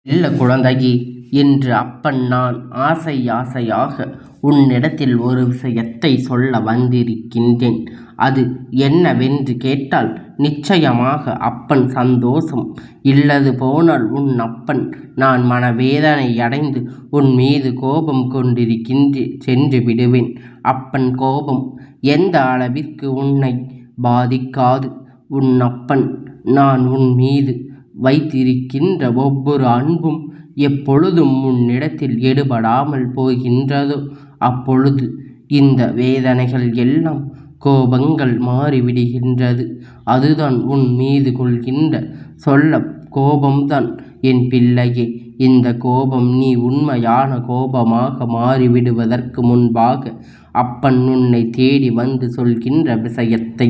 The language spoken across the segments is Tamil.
இல்ல குழந்தையே, என்று அப்பன் நான் ஆசையாக உன்னிடத்தில் ஒரு விஷயத்தை சொல்ல வந்திருக்கின்றேன். அது என்னவென்று கேட்டால் நிச்சயமாக அப்பன் சந்தோஷம் இல்லது போனால் உன் அப்பன் நான் மனவேதனை அடைந்து உன் மீது கோபம் சென்று விடுவேன். அப்பன் கோபம் எந்த அளவிற்கு உன்னை பாதிக்காது. உன் அப்பன் நான் உன் மீது வைத்திருக்கின்ற ஒவ்வொரு அன்பும் எப்பொழுதும் உன்னிடத்தில் எடுபடாமல் போகின்றதோ அப்பொழுது இந்த வேதனைகள் எல்லாம் கோபங்கள் மாறிவிடுகின்றது. அதுதான் உன் மீது கொள்கின்ற சொல்ல கோபம்தான் என் பிள்ளையே. இந்த கோபம் நீ உண்மையான கோபமாக மாறிவிடுவதற்கு முன்பாக அப்பன் உன்னை தேடி வந்து சொல்கின்ற விஷயத்தை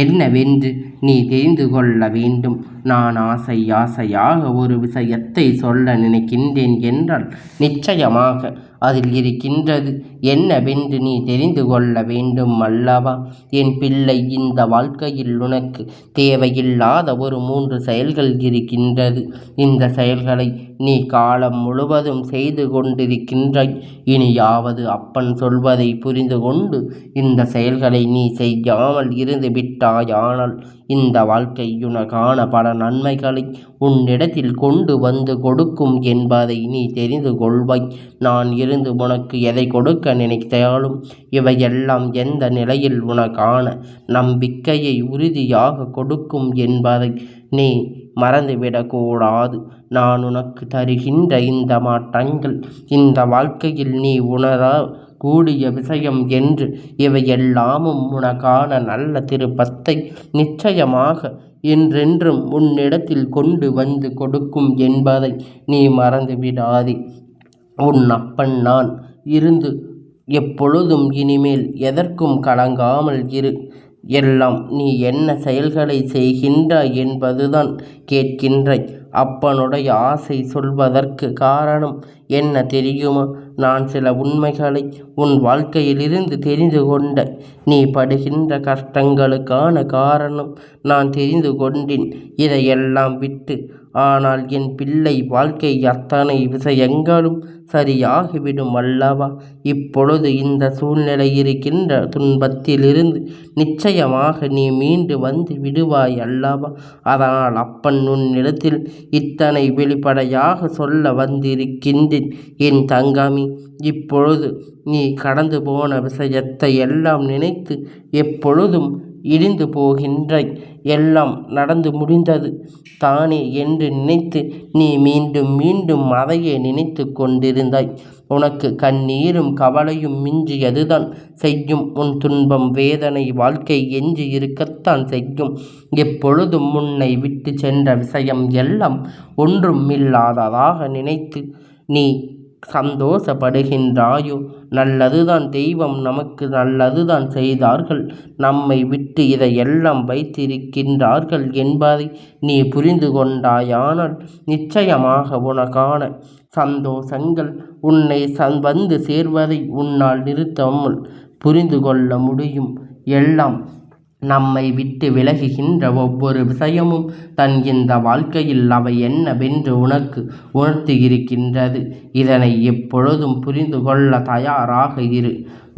என்னவென்று நீ தெரிந்து கொள்ள வேண்டும். நான் ஆசையாக ஒரு விஷயத்தை சொல்ல நினைக்கின்றேன் என்றால் நிச்சயமாக அதில் இருக்கின்றது என்னவென்று நீ தெரிந்து கொள்ள வேண்டும் அல்லவா என் பிள்ளை. இந்த வாழ்க்கையில் உனக்கு தேவையில்லாத ஒரு 3 செயல்கள் இருக்கின்றது. இந்த செயல்களை நீ காலம் முழுவதும் செய்து கொண்டிருக்கின்றாய். இனியாவது அப்பன் சொல்வதை புரிந்து கொண்டு இந்த செயல்களை நீ செய்யாமல் இருந்து விட்டாயானால் இந்த வாழ்க்கை உனக்கான பல நன்மைகளை உன்னிடத்தில் கொண்டு வந்து கொடுக்கும் என்பதை நீ தெரிந்து கொள்வாய். நான் இருந்து உனக்கு எதை கொடுக்க நினைத்தாலும் இவையெல்லாம் எந்த நிலையில் உனக்கான நம்பிக்கையை உறுதியாக கொடுக்கும் என்பதை நீ மறந்துவிடக்கூடாது. நான் உனக்கு தருகின்ற இந்த மாற்றங்கள் இந்த வாழ்க்கையில் நீ கூடிய விஷயம் என்று இவையெல்லாமும் உனக்கான நல்ல திருப்பத்தை நிச்சயமாக என்றென்றும் உன்னிடத்தில் கொண்டு வந்து கொடுக்கும் என்பதை நீ மறந்துவிடாதே. உன் அப்பன் நான் இருந்து எப்பொழுதும் இனிமேல் எதற்கும் கலங்காமல் இரு. எல்லாம் நீ என்ன செயல்களை செய்கின்றாய் என்பதுதான் கேட்கின்றாய். அப்பனுடைய ஆசை சொல்வதற்கு காரணம் என்ன தெரியுமா? நான் சில உண்மைகளை உன் வாழ்க்கையிலிருந்து தெரிந்து கொண்ட. நீ படுகின்ற கஷ்டங்களுக்கான காரணம் நான் தெரிந்து கொண்டேன். இதையெல்லாம் விட்டு ஆனால் என் பிள்ளை வாழ்க்கை அத்தனை விஷயங்களும் சரியாகிவிடும் அல்லவா? இப்பொழுது இந்த சூழ்நிலை இருக்கின்ற துன்பத்திலிருந்து நிச்சயமாக நீ மீண்டு வந்து விடுவாய் அல்லவா? அதனால் அப்பன் உன்னிடத்தில் இத்தனை வெளிப்படையாக சொல்ல வந்திருக்கின்றேன் என் தங்கமி. இப்பொழுது நீ கடந்து போன விஷயத்தை எல்லாம் நினைத்து எப்பொழுதும் இடிந்து போகின்றாய். எல்லாம் நடந்து முடிந்தது தானே என்று நினைத்து நீ மீண்டும் மீண்டும் அதையே நினைத்து கொண்டிருந்தாய். உனக்கு கண்ணீரும் கவலையும் மிஞ்சியதுதான் செய்யும். உன் துன்பம் வேதனை வாழ்க்கை எஞ்சி இருக்கத்தான் செய்யும். எப்பொழுதும் உன்னை விட்டு சென்ற விஷயம் எல்லாம் ஒன்றும் இல்லாததாக நினைத்து நீ சந்தோஷப்படுகின்றாயோ? நல்லதுதான், தெய்வம் நமக்கு நல்லதுதான் செய்தார்கள். நம்மை விட்டு இதையெல்லாம் வைத்திருக்கின்றார்கள் என்பதை நீ புரிந்து கொண்டாயானால் நிச்சயமாக உனக்கான சந்தோஷங்கள் உன்னை வந்து சேர்வதை உன்னால் நிறுத்தாமல் புரிந்து கொள்ள முடியும். எல்லாம் நம்மை விட்டு விலகுகின்ற ஒவ்வொரு விஷயமும் தன் இந்த வாழ்க்கையில் அவை என்னவென்று உனக்கு உணர்த்தியிருக்கின்றது. இதனை எப்பொழுதும் புரிந்து கொள்ள தயாராக இரு.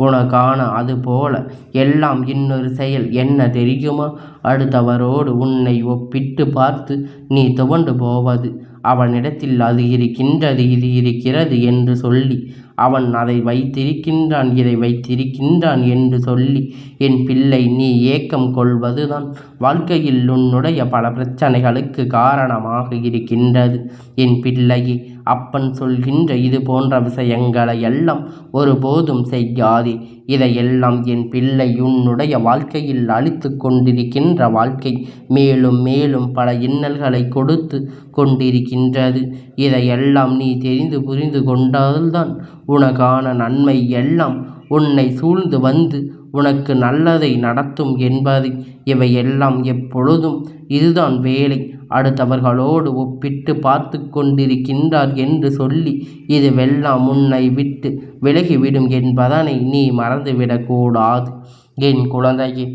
உனக்கான அதுபோல எல்லாம் இன்னொரு செயல் என்ன தெரியுமா? அடுத்தவரோடு உன்னை ஒப்பிட்டு பார்த்து நீ துவண்டு போவது. அவனிடத்தில் அது இருக்கின்றது இது இருக்கிறது என்று சொல்லி அவன் அதை வைத்திருக்கின்றான் இதை வைத்திருக்கின்றான் என்று சொல்லி என் பிள்ளை நீ ஏக்கம் கொள்வதுதான் வாழ்க்கையில் உன்னுடைய பல பிரச்சனைகளுக்கு காரணமாக இருக்கின்றது. என் பிள்ளையே, அப்பன் சொல்கின்ற இது போன்ற விஷயங்களை எல்லாம் ஒருபோதும் செய்யாதே. இதையெல்லாம் என் பிள்ளை உன்னுடைய வாழ்க்கையில் அழித்து கொண்டிருக்கின்ற வாழ்க்கை மேலும் மேலும் பல இன்னல்களை கொடுத்து கொண்டிருக்கின்றது. இதையெல்லாம் நீ தெரிந்து புரிந்து கொண்டால்தான் உனக்கான நன்மை எல்லாம் உன்னை சூழ்ந்து வந்து உனக்கு நல்லதை நடத்தும் என்பது. இவையெல்லாம் எப்பொழுதும் இதுதான் வேலை. அடுத்தவர்களோடு ஒப்பிட்டு பார்த்து கொண்டிருக்கின்றார் என்று சொல்லி இதுவெல்லாம் உன்னை விட்டு விலகிவிடும் என்பதனை நீ மறந்துவிடக்கூடாது. என் குழந்தையே,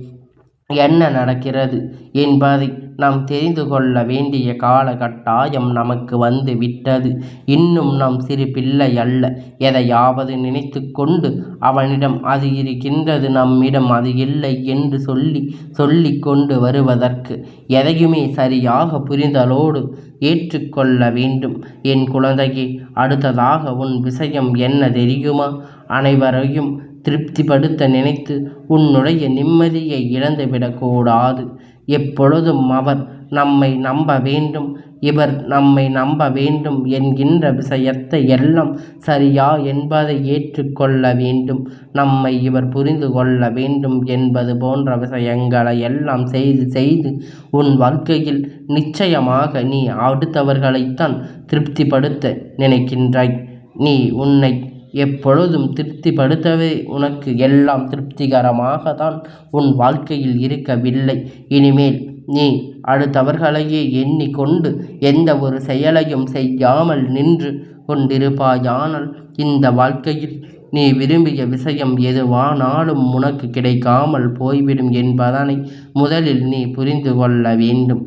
என்ன நடக்கிறது என்பதை நாம் தெரிந்து கொள்ள வேண்டிய காலகட்டாயம் நமக்கு வந்து விட்டது. இன்னும் நாம் சிறு பிள்ளை அல்ல. எதையாவது நினைத்து கொண்டு அவனிடம் அது இருக்கின்றது, நம்மிடம் அது இல்லை என்று சொல்லி கொண்டு வருவதற்கு எதையுமே சரியாக புரிதலோடு ஏற்றுக்கொள்ள வேண்டும். என் குழந்தையே, அடுத்ததாக உன் விஷயம் என்ன தெரியுமா? அனைவரையும் திருப்திப்படுத்த நினைத்து உன்னுடைய நிம்மதியை இழந்துவிடக்கூடாது. எப்பொழுதும் அவர் நம்மை நம்ப வேண்டும், இவர் நம்மை நம்ப வேண்டும் என்கின்ற விஷயத்தை எல்லாம் சரியா என்பதை ஏற்றுக்கொள்ள வேண்டும். நம்மை இவர் புரிந்து கொள்ள வேண்டும் என்பது போன்ற விஷயங்களை எல்லாம் செய்து உன் வாழ்க்கையில் நிச்சயமாக நீ அடுத்தவர்களைத்தான் திருப்திப்படுத்த நினைக்கின்றாய். நீ உன்னை எப்பொழுதும் திருப்திப்படுத்தவே உனக்கு எல்லாம் திருப்திகரமாக தான் உன் வாழ்க்கையில் இருக்கவில்லை. இனிமேல் நீ அடுத்தவர்களையே எண்ணிக்கொண்டு எந்த ஒரு செயலையும் செய்யாமல் நின்று கொண்டிருப்பாயானால் இந்த வாழ்க்கையில் நீ விரும்பிய விஷயம் எதுவானாலும் உனக்கு கிடைக்காமல் போய்விடும் என்பதனை முதலில் நீ புரிந்து கொள்ள வேண்டும்.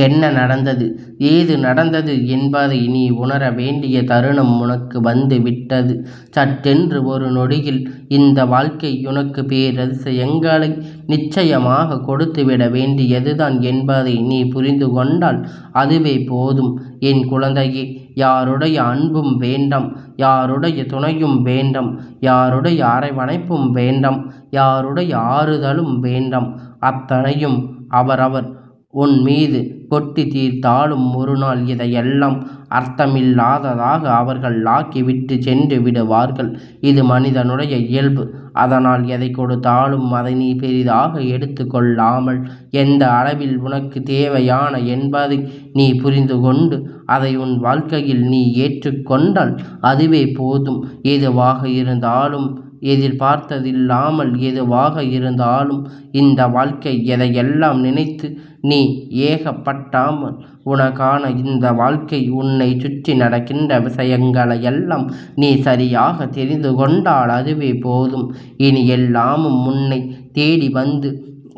என்ன நடந்தது, ஏது நடந்தது என்பதை நீ உணர வேண்டிய தருணம் உனக்கு வந்து விட்டது. சட்டென்று ஒரு நொடியில் இந்த வாழ்க்கை உனக்கு பேரதிசயங்களை நிச்சயமாக கொடுத்துவிட வேண்டியதுதான் என்பதை நீ புரிந்து கொண்டால் அதுவே போதும். என் குழந்தையே, யாருடைய அன்பும் வேண்டாம், யாருடைய துணையும் வேண்டாம், யாருடைய அரவணைப்பும் வேண்டாம், யாருடைய ஆறுதலும் வேண்டாம். அத்தனையும் அவரவர் உன் மீது கொட்டி தீர்த்தாலும் ஒரு நாள் இதையெல்லாம் அர்த்தமில்லாததாக அவர்கள் ஆக்கிவிட்டு சென்று விடுவார்கள். இது மனிதனுடைய இயல்பு. அதனால் எதை கொடுத்தாலும் அதை நீ பெரிதாக எடுத்து கொள்ளாமல் எந்த அளவில் உனக்கு தேவையான என்பதை நீ புரிந்து கொண்டு அதை உன் வாழ்க்கையில் நீ ஏற்றுக்கொண்டால் அதுவே போதும். எதுவாக இருந்தாலும், எதிர்பார்த்ததில்லாமல் எதுவாக இருந்தாலும் இந்த வாழ்க்கை எதையெல்லாம் நினைத்து நீ ஏகப்பட்டாமல் உனக்கான இந்த வாழ்க்கை உன்னை சுற்றி நடக்கின்ற விஷயங்களை எல்லாம் நீ சரியாக தெரிந்து கொண்டால் அதுவே போதும். இனி எல்லாமும் உன்னை தேடி வந்து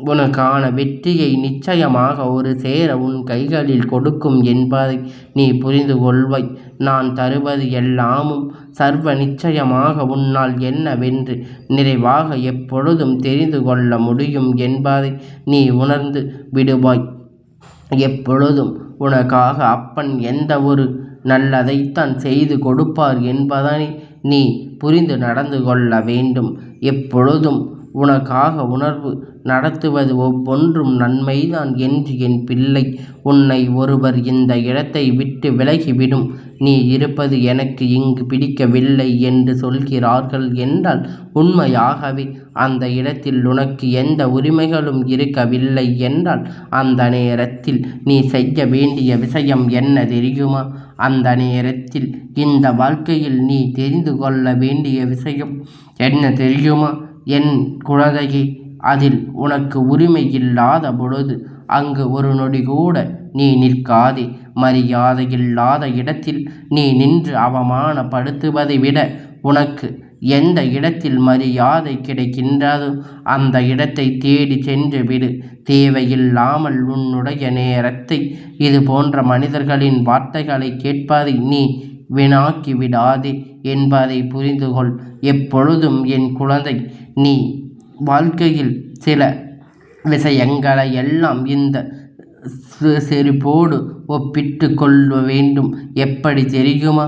உனக்கான வெற்றியை நிச்சயமாக ஒரு சேர உன் கைகளில் கொடுக்கும் என்பதை நீ புரிந்து கொள்வாய். நான் தருவது எல்லாமும் சர்வ நிச்சயமாக உன்னால் என்னவென்று நிறைவாக எப்பொழுதும் தெரிந்து கொள்ள முடியும் என்பதை நீ உணர்ந்து விடுவாய். எப்பொழுதும் உனக்காக அப்பன் எந்த ஒரு நல்லதைத்தான் செய்து கொடுப்பார் என்பதனை நீ புரிந்து நடந்து கொள்ள வேண்டும். எப்பொழுதும் உனக்காக உணர்வு நடத்துவது ஒவ்வொன்றும் நன்மைதான் என்று என் பிள்ளை. உன்னை ஒருவர் இந்த இடத்தை விட்டு விலகிவிடும், நீ இருப்பது எனக்கு இங்கு பிடிக்கவில்லை என்று சொல்கிறார்கள் என்றால் உண்மையாகவே அந்த இடத்தில் உனக்கு எந்த உரிமைகளும் இருக்கவில்லை என்றால் அந்த நேரத்தில் நீ செய்ய வேண்டிய விஷயம் என்ன தெரியுமா? அந்த நேரத்தில் இந்த வாழ்க்கையில் நீ தெரிந்து கொள்ள வேண்டிய விஷயம் என்ன தெரியுமா? என் குழந்தையே, அதில் உனக்கு உரிமை இல்லாத பொழுது அங்கு ஒரு நொடி கூட நீ நிற்காதே. மரியாதையில்லாத இடத்தில் நீ நின்று அவமானப்படுத்துவதை விட உனக்கு எந்த இடத்தில் மரியாதை கிடைக்கின்றதோ அந்த இடத்தை தேடி சென்று விடு. தேவையில்லாமல் உன்னுடைய நேரத்தை இது போன்ற மனிதர்களின் வார்த்தைகளை கேட்பதை நீ வீணாக்கி விடாதே என்பதை புரிந்துகொள். எப்பொழுதும் என் குழந்தை, நீ வாழ்க்கையில் சில விஷயங்களை எல்லாம் இந்த செருப்போடு ஒப்பிட்டு கொள்ள வேண்டும். எப்படி தெரியுமா?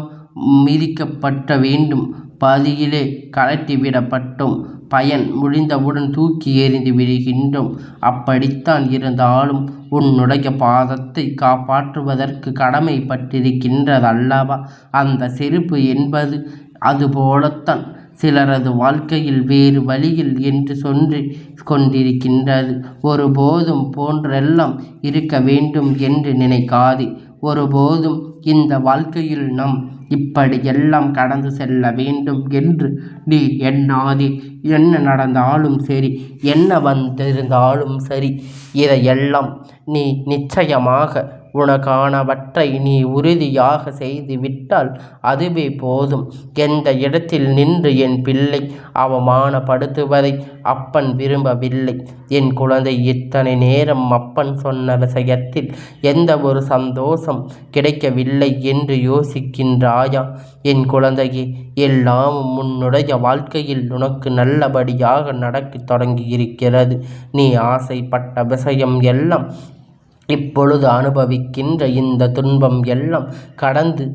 மிதிக்கப்பட்ட வேண்டும், பாதியிலே கழட்டிவிடப்பட்டோம், பயன் முடிந்தவுடன் தூக்கி எறிந்து விடுகின்றோம். அப்படித்தான் இருந்தாலும் உன்னுடைய பாதத்தை காப்பாற்றுவதற்கு கடமைப்பட்டிருக்கின்றதல்லவா அந்த செருப்பு என்பது? அதுபோலத்தான் சிலரது வாழ்க்கையில் வேறு வழியில் என்று சொல்லி கொண்டிருக்கின்றது. ஒருபோதும் போன்றெல்லாம் இருக்க வேண்டும் என்று நினைக்காதே. ஒருபோதும் இந்த வாழ்க்கையில் நாம் இப்படியெல்லாம் கடந்து செல்ல வேண்டும் என்று நீ எண்ணாதே. என்ன நடந்தாலும் சரி, என்ன வந்திருந்தாலும் சரி, இதையெல்லாம் நீ நிச்சயமாக உனக்கானவற்றை நீ உறுதியாக செய்து விட்டால் அதுவே போதும். எந்த இடத்தில் நின்று என் பிள்ளை அவமானப்படுத்துவதை அப்பன் விரும்பவில்லை. என் குழந்தை, இத்தனை நேரம் அப்பன் சொன்ன விஷயத்தில் எந்த ஒரு சந்தோஷம் கிடைக்கவில்லை என்று யோசிக்கின்றாயா? என் குழந்தையே, எல்லாமும் உன்னுடைய வாழ்க்கையில் உனக்கு நல்லபடியாக நடக்கத் தொடங்கியிருக்கிறது. நீ ஆசைப்பட்ட விஷயம் எல்லாம், இப்பொழுது அனுபவிக்கின்ற இந்த துன்பம் எல்லாம் கடந்து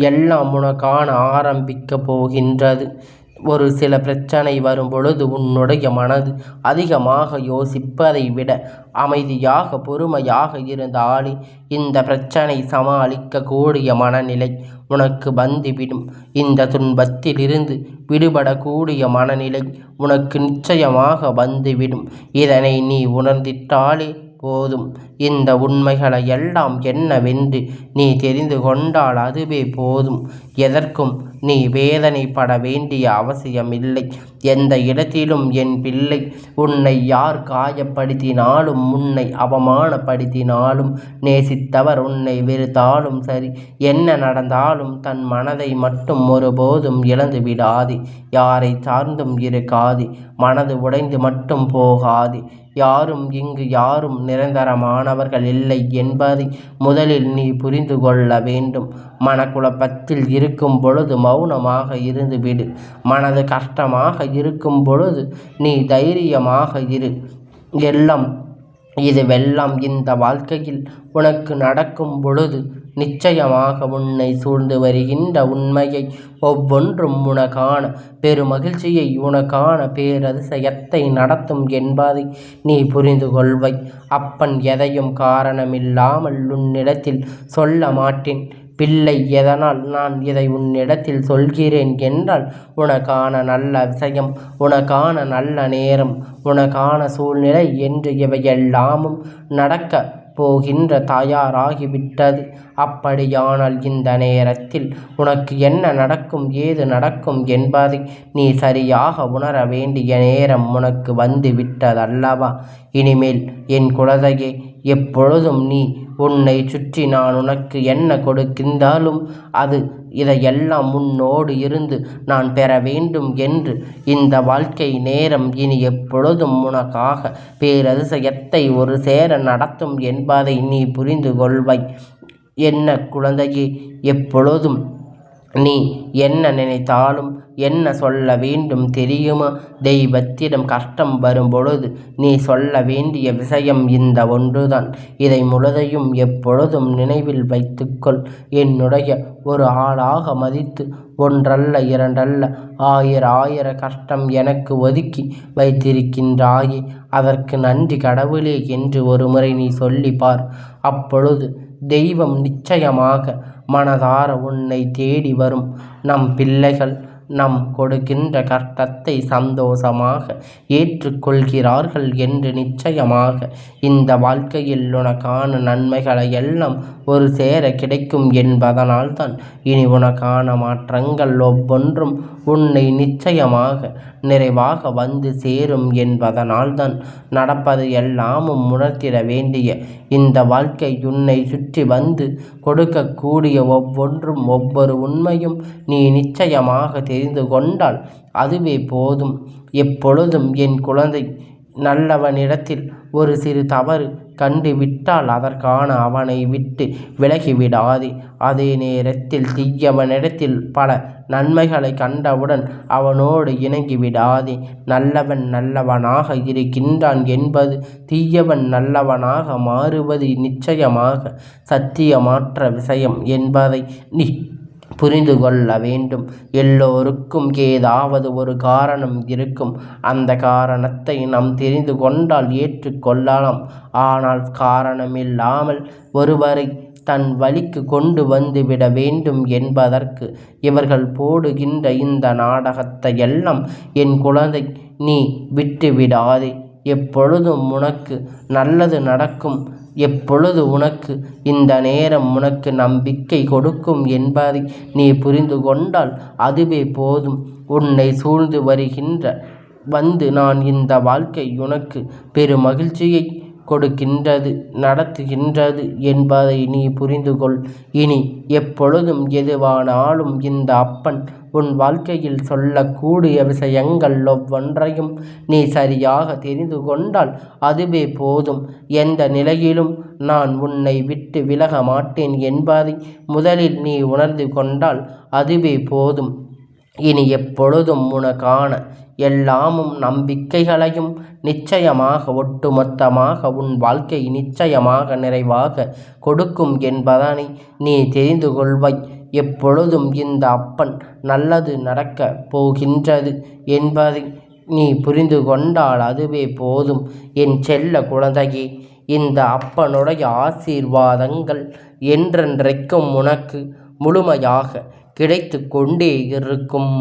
எல்லாம் உனக்கான ஆரம்பிக்க போகின்றது. ஒரு சில பிரச்சனை வரும் பொழுது உன்னுடைய மனது அதிகமாக யோசிப்பதை விட அமைதியாக பொறுமையாக இருந்தாலே இந்த பிரச்சனை சமாளிக்கக்கூடிய மனநிலை உனக்கு வந்துவிடும். இந்த துன்பத்திலிருந்து விடுபடக்கூடிய மனநிலை உனக்கு நிச்சயமாக வந்துவிடும். இதனை நீ உணர்ந்திட்டாலே போதும். இந்த உண்மைகளை எல்லாம் என்னவென்று நீ தெரிந்து கொண்டால் அதுவே போதும். எதற்கும் நீ வேதனைப்பட வேண்டிய அவசியமில்லை. எந்த இடத்திலும் என் பிள்ளை, உன்னை யார் காயப்படுத்தினாலும், உன்னை அவமானப்படுத்தினாலும், நேசித்தவர் உன்னை வெறுத்தாலும் சரி, என்ன நடந்தாலும் தன் மனதை மட்டும் ஒருபோதும் இழந்து விடாதே. யாரை சார்ந்தும் இருக்காதே. மனது உடைந்து மட்டும் போகாதே. யாரும் நிரந்தரமானவர்கள் இல்லை என்பதை முதலில் நீ புரிந்து கொள்ள வேண்டும். மனக்குழப்பத்தில் இருக்கும் பொழுது மௌனமாக இருந்துவிடு. மனது கஷ்டமாக இருக்கும் பொழுது நீ தைரியமாக இரு. இதுவெல்லாம் இந்த வாழ்க்கையில் உனக்கு நடக்கும் பொழுது நிச்சயமாக உன்னை சூழ்ந்து வருகின்ற உண்மையை ஒவ்வொன்றும் உனக்கான பெருமகிழ்ச்சியை, உனக்கான பேரதிசயத்தை நடத்தும் என்பதை நீ புரிந்து கொள்வாய். அப்பன் எதையும் காரணமில்லாமல் உன்னிடத்தில் சொல்ல மாட்டேன். பிள்ளை, எதனால் நான் இதை உன்னிடத்தில் சொல்கிறேன் என்றால், உனக்கான நல்ல விஷயம், உனக்கான நல்ல நேரம், உனக்கான சூழ்நிலை என்று இவையெல்லாமும் நடக்க போகின்ற தயாராகிவிட்டது. அப்படியானால் இந்த நேரத்தில் உனக்கு என்ன நடக்கும், ஏது நடக்கும் என்பதை நீ சரியாக உணர வேண்டிய நேரம் உனக்கு வந்து விட்டதல்லவா? இனிமேல் என் குழந்தையே, எப்பொழுதும் நீ உன்னை சுற்றி நான் உனக்கு என்ன கொடுக்கின்றாலும் இதையெல்லாம் உன்னோடு இருந்து நான் பெற வேண்டும் என்று இந்த வாழ்க்கை நேரம் இனி எப்பொழுதும் உனக்காக பேரதிசயத்தை ஒரு சேர நடத்தும் என்பதை நீ புரிந்து கொள்வாய். என்ன குழந்தையே, எப்பொழுதும் நீ என்ன நினைத்தாலும் என்ன சொல்ல வேண்டும் தெரியுமா? தெய்வத்திடம் கஷ்டம் வரும் பொழுது நீ சொல்ல வேண்டிய விஷயம் இந்த ஒன்றுதான். இதை முழுதையும் எப்பொழுதும் நினைவில் வைத்துக்கொள். என்னுடைய ஒரு ஆளாக மதித்து ஒன்றல்ல இரண்டல்ல ஆயிர கஷ்டம் எனக்கு ஒதுக்கி வைத்திருக்கின்றாயே, அதற்கு நன்றி கடவுளே என்று ஒருமுறை நீ சொல்லிப்பார். அப்பொழுது தெய்வம் நிச்சயமாக மனதார உன்னை தேடி வரும். நம் பிள்ளைகள் நம் கொடுக்கின்ற கஷ்டத்தை சந்தோஷமாக ஏற்றுக்கொள்கிறார்கள் என்று நிச்சயமாக இந்த வாழ்க்கையில் உனக்கான நன்மைகளை எல்லாம் ஒரு சேர கிடைக்கும் என்பதனால்தான் இனி உனக்கான மாற்றங்கள் ஒவ்வொன்றும் உன்னை நிச்சயமாக நிறைவாக வந்து சேரும் என்பதனால்தான் நடப்பது எல்லாமும் உணர்த்திட வேண்டிய இந்த வாழ்க்கை உன்னை சுற்றி வந்து கொடுக்கக்கூடிய ஒவ்வொன்றும் ஒவ்வொரு உண்மையும் நீ நிச்சயமாக தெரிந்து கொண்டால் அதுவே போதும். எப்பொழுதும் என் குழந்தை, நல்லவனிடத்தில் ஒரு சிறு தவறு கண்டுவிட்டால் அதற்கான அவனை விட்டு விலகிவிடாதே. அதே நேரத்தில் தீயவனிடத்தில் பல நன்மைகளை கண்டவுடன் அவனோடு இணங்கிவிடாதே. நல்லவன் நல்லவனாக இருக்கின்றான் என்பது தீயவன் நல்லவனாக மாறுவது நிச்சயமாக சத்தியமற்ற விஷயம் என்பதை நீ புரிந்து கொள்ள வேண்டும். எல்லோருக்கும் ஏதாவது ஒரு காரணம் இருக்கும். அந்த காரணத்தை நாம் தெரிந்து கொண்டால் ஏற்றுக்கொள்ளலாம். ஆனால் காரணமில்லாமல் ஒருவரை தன் வழிக்கு கொண்டு வந்து விட வேண்டும் என்பதற்கு இவர்கள் போடுகின்ற இந்த நாடகத்தை எல்லாம் என் குழந்தை நீ விட்டு விடாதே. எப்பொழுதும் உனக்கு நல்லது நடக்கும். எப்பொழுது உனக்கு இந்த நேரம் உனக்கு நம்பிக்கை கொடுக்கும் என்பதை நீ புரிந்து கொண்டால் அதுவே போதும். உன்னை சூழ்ந்து வருகின்ற நான் இந்த வாழ்க்கை உனக்கு பெருமகிழ்ச்சியை கொடுக்கின்றது, நடத்துகின்றது என்பதை நீ புரிந்து கொள். இனி எப்பொழுதும் எதுவானாலும் இந்த அப்பன் உன் வாழ்க்கையில் சொல்லக்கூடிய விஷயங்கள் ஒவ்வொன்றையும் நீ சரியாக தெரிந்து கொண்டால் அதுவே போதும். எந்த நிலையிலும் நான் உன்னை விட்டு விலக மாட்டேன் என்பதை முதலில் நீ உணர்ந்து கொண்டால் அதுவே போதும். இனி எப்பொழுதும் உனக்கான எல்லாமும் நம்பிக்கைகளையும் நிச்சயமாக ஒட்டுமொத்தமாக உன் வாழ்க்கை நிச்சயமாக நிறைவாக கொடுக்கும் என்பதனை நீ தெரிந்து கொள்வாய். எப்பொழுதும் இந்த அப்பன் நல்லது நடக்கப் போகின்றது என்பதை நீ புரிந்து கொண்டால் அதுவே போதும். என் செல்ல குழந்தையே, இந்த அப்பனுடைய ஆசீர்வாதங்கள் என்றென்றைக்கும் உனக்கு முழுமையாக கிடைத்து கொண்டே இருக்கும்.